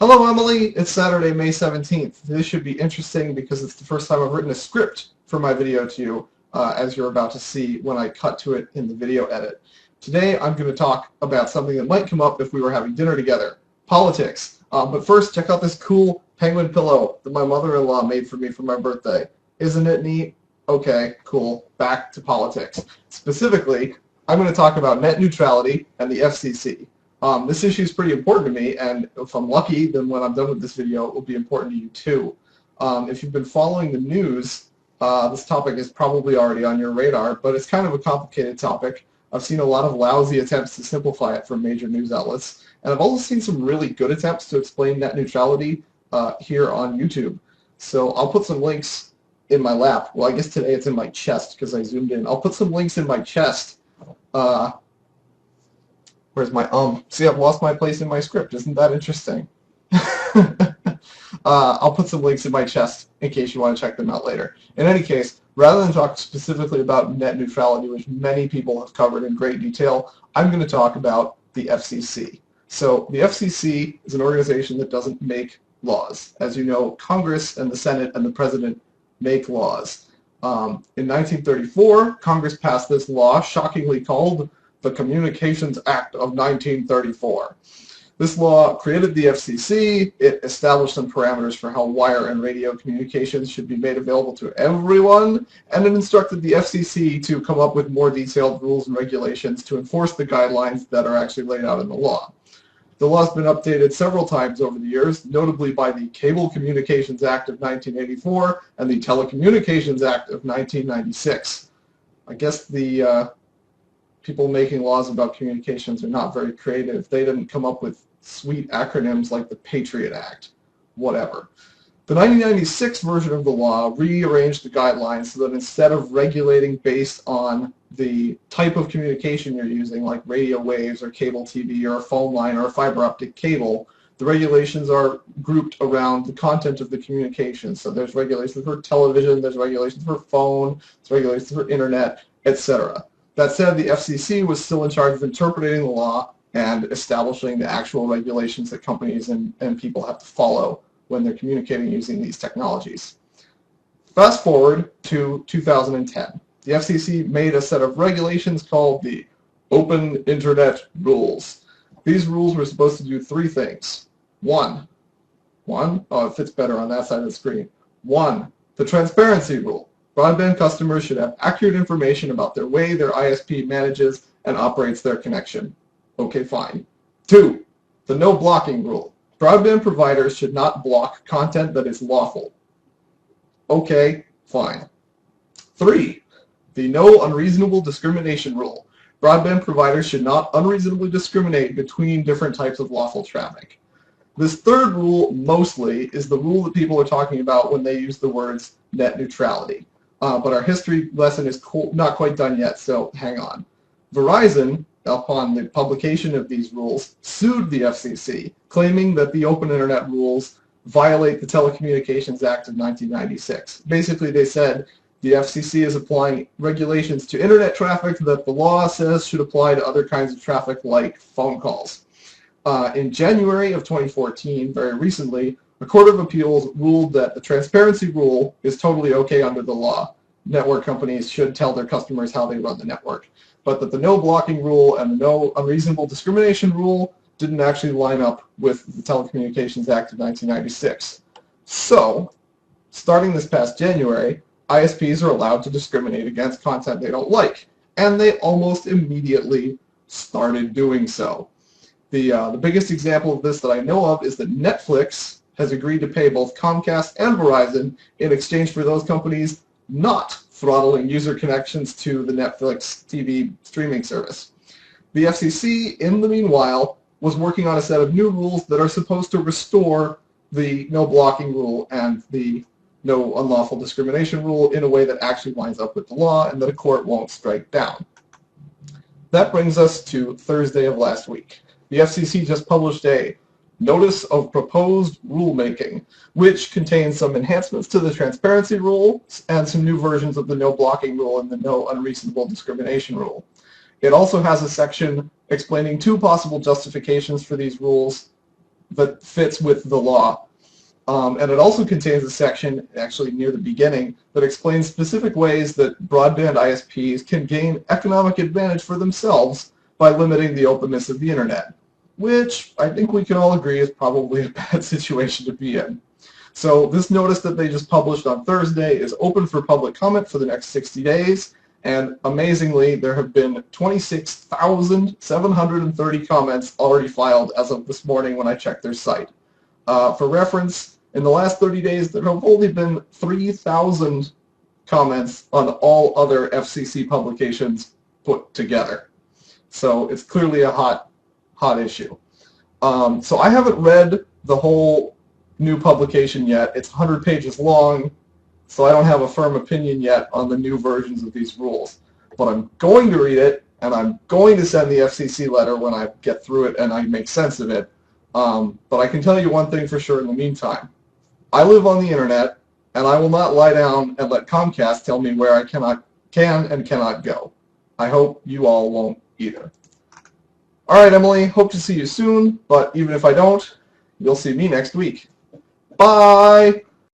Hello, Emily. It's Saturday, May 17th. This should be interesting because it's the first time I've written a script for my video to you, as you're about to see when I cut to it in the video edit. Today, I'm going to talk about something that might come up if we were having dinner together, politics. But first, check out this cool penguin pillow that my mother-in-law made for me for my birthday. Isn't it neat? Okay, cool. Back to politics. Specifically, I'm going to talk about net neutrality and the FCC. This issue is pretty important to me, and if I'm lucky, then when I'm done with this video, it will be important to you too. If you've been following the news, this topic is probably already on your radar, but it's kind of a complicated topic. I've seen a lot of lousy attempts to simplify it from major news outlets, and I've also seen some really good attempts to explain net neutrality here on YouTube. So I'll put some links in my lap. Well, I guess today it's in my chest because I zoomed in. I'll put some links in my chest. Where's my See, I've lost my place in my script. Isn't that interesting? I'll put some links in my chest in case you want to check them out later. In any case, rather than talk specifically about net neutrality, which many people have covered in great detail, I'm going to talk about the FCC. So the FCC is an organization that doesn't make laws. As you know, Congress and the Senate and the President make laws. In 1934, Congress passed this law, shockingly called the Communications Act of 1934. This law created the FCC. It established some parameters for how wire and radio communications should be made available to everyone, and it instructed the FCC to come up with more detailed rules and regulations to enforce the guidelines that are actually laid out in the law. The law has been updated several times over the years, notably by the Cable Communications Act of 1984 and the Telecommunications Act of 1996. I guess the people making laws about communications are not very creative. They didn't come up with sweet acronyms like the Patriot Act. Whatever. The 1996 version of the law rearranged the guidelines so that instead of regulating based on the type of communication you're using, like radio waves or cable TV or a phone line or a fiber optic cable, the regulations are grouped around the content of the communication. So there's regulations for television, there's regulations for phone, there's regulations for internet, etc. That said, the FCC was still in charge of interpreting the law and establishing the actual regulations that companies and people have to follow when they're communicating using these technologies. Fast forward to 2010. The FCC made a set of regulations called the Open Internet Rules. These rules were supposed to do three things. One, it fits better on that side of the screen. One, the transparency rule. Broadband customers should have accurate information about their way their ISP manages and operates their connection. Okay, fine. Two, the no blocking rule. Broadband providers should not block content that is lawful. Okay, fine. Three, the no unreasonable discrimination rule. Broadband providers should not unreasonably discriminate between different types of lawful traffic. This third rule, mostly, is the rule that people are talking about when they use the words net neutrality. But our history lesson is not quite done yet, so hang on. Verizon, upon the publication of these rules, sued the FCC, claiming that the Open Internet rules violate the Telecommunications Act of 1996. Basically, they said the FCC is applying regulations to internet traffic that the law says should apply to other kinds of traffic like phone calls. In January of 2014, very recently, a court of appeals ruled that the transparency rule is totally okay under the law. Network companies should tell their customers how they run the network. But that the no blocking rule and the no unreasonable discrimination rule didn't actually line up with the Telecommunications Act of 1996. So, starting this past January, ISPs are allowed to discriminate against content they don't like. And they almost immediately started doing so. The biggest example of this that I know of is that Netflix has agreed to pay both Comcast and Verizon in exchange for those companies not throttling user connections to the Netflix TV streaming service. The FCC, in the meanwhile, was working on a set of new rules that are supposed to restore the no blocking rule and the no unlawful discrimination rule in a way that actually lines up with the law and that a court won't strike down. That brings us to Thursday of last week. The FCC just published a Notice of Proposed Rulemaking, which contains some enhancements to the transparency rule and some new versions of the no blocking rule and the no unreasonable discrimination rule. It also has a section explaining two possible justifications for these rules that fits with the law. And it also contains a section, actually near the beginning, that explains specific ways that broadband ISPs can gain economic advantage for themselves by limiting the openness of the internet, which I think we can all agree is probably a bad situation to be in. So this notice that they just published on Thursday is open for public comment for the next 60 days, and amazingly, there have been 26,730 comments already filed as of this morning when I checked their site. For reference, in the last 30 days, there have only been 3,000 comments on all other FCC publications put together. So it's clearly a hot issue. So I haven't read the whole new publication yet. It's 100 pages long, so I don't have a firm opinion yet on the new versions of these rules. But I'm going to read it, and I'm going to send the FCC letter when I get through it and I make sense of it. But I can tell you one thing for sure in the meantime. I live on the internet, and I will not lie down and let Comcast tell me where I can and cannot go. I hope you all won't either. All right, Emily, hope to see you soon, but even if I don't, you'll see me next week. Bye!